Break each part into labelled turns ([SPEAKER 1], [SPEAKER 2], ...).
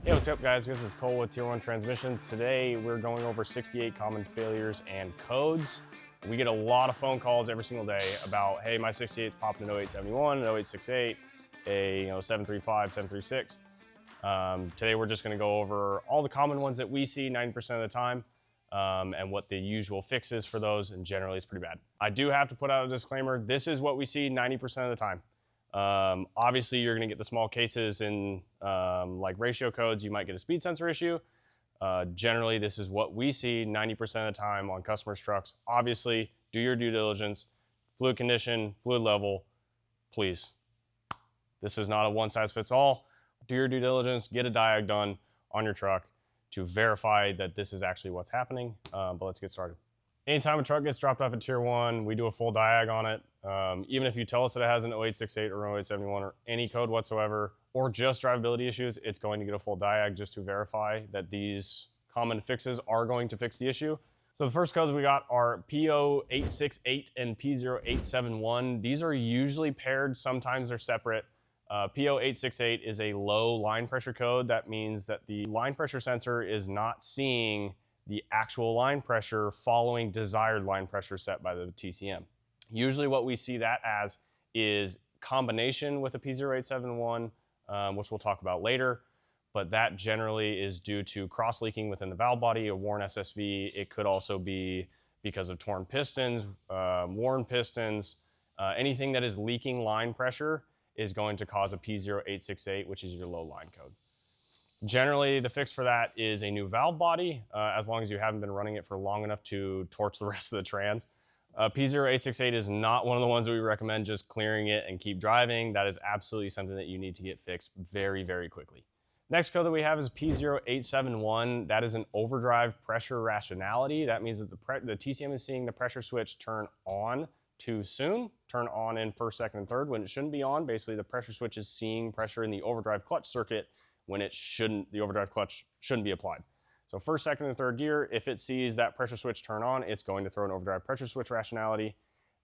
[SPEAKER 1] Hey, what's up guys? This is Cole with Tier 1 Transmissions. Today we're going over 68 common failures and codes. We get a lot of phone calls every single day about, hey, my 68's popping an 0871, an 0868, a 735, 736. Today we're just gonna go over all the common ones that we see 90% of the time and what the usual fix is for those, and generally it's pretty bad. I do have to put out a disclaimer, this is what we see 90% of the time. Obviously you're gonna get the small cases in like ratio codes, you might get a speed sensor issue. Generally this is what we see 90% of the time on customers' trucks. Obviously do your due diligence, fluid condition, fluid level, please. This is not a one size fits all. Do your due diligence, get a diag done on your truck to verify that this is actually what's happening, but let's get started. Anytime a truck gets dropped off at Tier 1, we do a full diag on it. Even if you tell us that it has an 0868 or an 0871 or any code whatsoever, or just drivability issues, it's going to get a full diag just to verify that these common fixes are going to fix the issue. So the first codes we got are P0868 and P0871. These are usually paired, sometimes they're separate. P0868 is a low line pressure code. That means that the line pressure sensor is not seeing the actual line pressure following desired line pressure set by the TCM. Usually what we see that as is combination with a P0871, which we'll talk about later, but that generally is due to cross leaking within the valve body, a worn SSV. It could also be because of torn pistons, worn pistons, anything that is leaking line pressure is going to cause a P0868, which is your low line code. Generally, the fix for that is a new valve body, as long as you haven't been running it for long enough to torch the rest of the trans. P0868 is not one of the ones that we recommend just clearing it and keep driving. That is absolutely something that you need to get fixed very, very quickly. Next code that we have is P0871. That is an overdrive pressure rationality. That means that the TCM is seeing the pressure switch turn on too soon, turn on in first, second, and third when it shouldn't be on. Basically, the pressure switch is seeing pressure in the overdrive clutch circuit when it shouldn't, the overdrive clutch shouldn't be applied. So first, second, and third gear, if it sees that pressure switch turn on, it's going to throw an overdrive pressure switch rationality.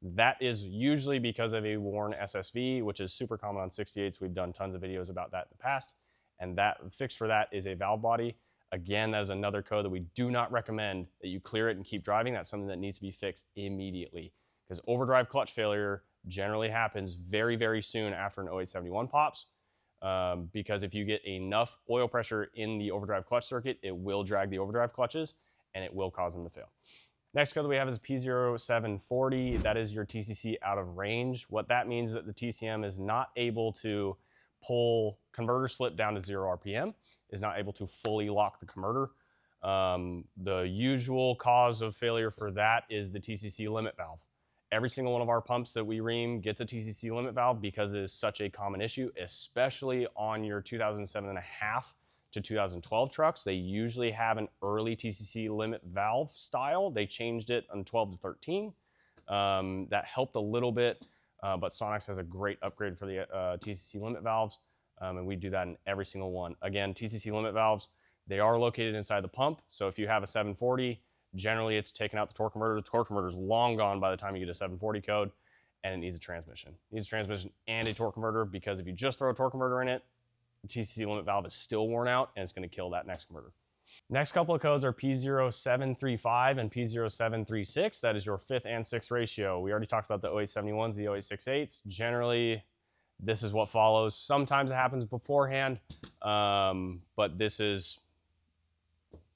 [SPEAKER 1] That is usually because of a worn SSV, which is super common on 68s. We've done tons of videos about that in the past. And that fix for that is a valve body. Again, that is another code that we do not recommend that you clear it and keep driving. That's something that needs to be fixed immediately, because overdrive clutch failure generally happens very, very soon after an 0871 pops. Because if you get enough oil pressure in the overdrive clutch circuit, it will drag the overdrive clutches and it will cause them to fail. Next code that we have is P0740. That is your TCC out of range. What that means is that the TCM is not able to pull converter slip down to 0 RPM, is not able to fully lock the converter. The usual cause of failure for that is the TCC limit valve. Every single one of our pumps that we ream gets a TCC limit valve because it is such a common issue, especially on your 2007.5 to 2012 trucks. They usually have an early TCC limit valve style. They changed it on 12 to 13. That helped a little bit, but Sonex has a great upgrade for the TCC limit valves, and we do that in every single one. Again, TCC limit valves, they are located inside the pump, so if you have a 740, generally, it's taken out the torque converter. The torque converter is long gone by the time you get a 740 code, and it needs a transmission. It needs a transmission and a torque converter, because if you just throw a torque converter in it, the TCC limit valve is still worn out, and it's going to kill that next converter. Next couple of codes are P0735 and P0736. That is your 5th and 6th ratio. We already talked about the 0871s, the 0868s. Generally, this is what follows. Sometimes it happens beforehand, but this is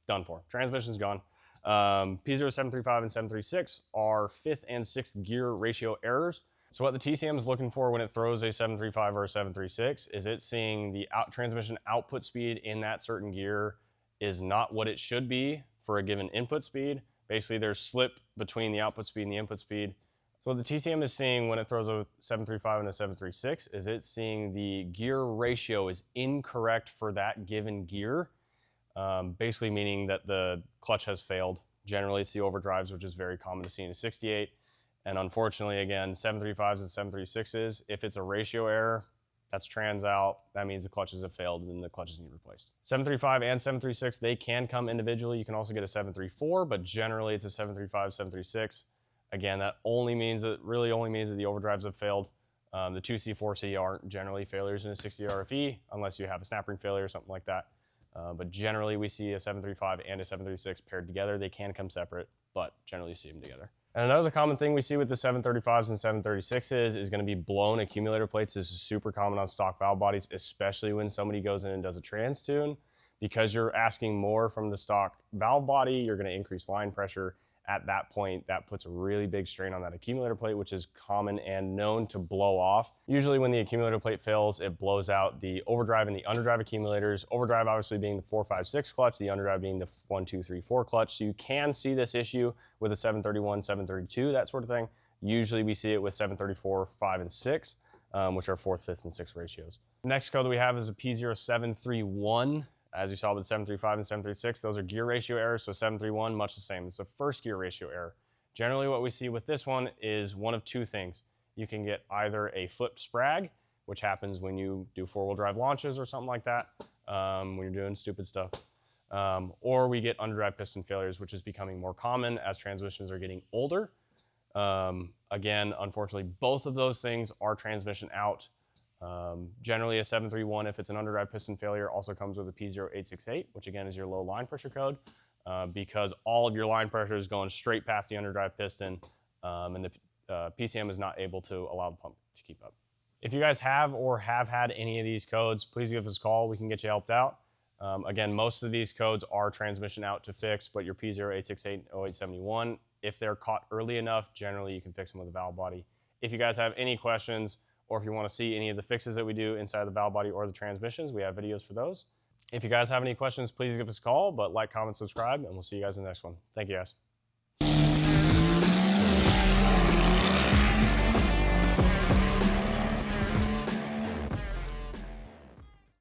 [SPEAKER 1] done for. Transmission's gone. P0735 and 736 are 5th and 6th gear ratio errors. So what the TCM is looking for when it throws a 735 or a 736 is it's seeing the transmission output speed in that certain gear is not what it should be for a given input speed. Basically, there's slip between the output speed and the input speed. So what the TCM is seeing when it throws a 735 and a 736 is it's seeing the gear ratio is incorrect for that given gear. Basically meaning that the clutch has failed. Generally, it's the overdrives, which is very common to see in a 68. And unfortunately, again, 735s and 736s, if it's a ratio error, that's trans out. That means the clutches have failed and the clutches need replaced. 735 and 736, they can come individually. You can also get a 734, but generally it's a 735, 736. Again, that really only means that the overdrives have failed. The 2C, 4C aren't generally failures in a 60 RFE unless you have a snap ring failure or something like that. But generally we see a 735 and a 736 paired together. They can come separate, but generally you see them together. And another common thing we see with the 735s and 736s is going to be blown accumulator plates. This is super common on stock valve bodies, especially when somebody goes in and does a trans tune. Because you're asking more from the stock valve body, you're going to increase line pressure. At that point, that puts a really big strain on that accumulator plate, which is common and known to blow off. Usually when the accumulator plate fails, it blows out the overdrive and the underdrive accumulators. Overdrive obviously being the 4, 5, 6 clutch, the underdrive being the 1, 2, 3, 4 clutch. So you can see this issue with a 731, 732, that sort of thing. Usually we see it with 734, 5, and 6, which are 4th, 5th, and 6th ratios. Next code that we have is a P0731. As you saw with 735 and 736, those are gear ratio errors, so 731, much the same. It's a first gear ratio error. Generally what we see with this one is one of two things. You can get either a flipped sprag, which happens when you do 4-wheel drive launches or something like that, when you're doing stupid stuff. Or we get underdrive piston failures, which is becoming more common as transmissions are getting older. Again, unfortunately, both of those things are transmission out. Generally a 731, if it's an underdrive piston failure, also comes with a P0868, which again is your low line pressure code, because all of your line pressure is going straight past the underdrive piston, and the PCM is not able to allow the pump to keep up. If you guys have or have had any of these codes, please give us a call. We can get you helped out. Again, most of these codes are transmission out to fix, but your P0868 and 0871, if they're caught early enough, generally you can fix them with a valve body. If you guys have any questions, or if you want to see any of the fixes that we do inside the valve body or the transmissions, we have videos for those. If you guys have any questions, please give us a call, but like, comment, subscribe, and we'll see you guys in the next one. Thank you guys.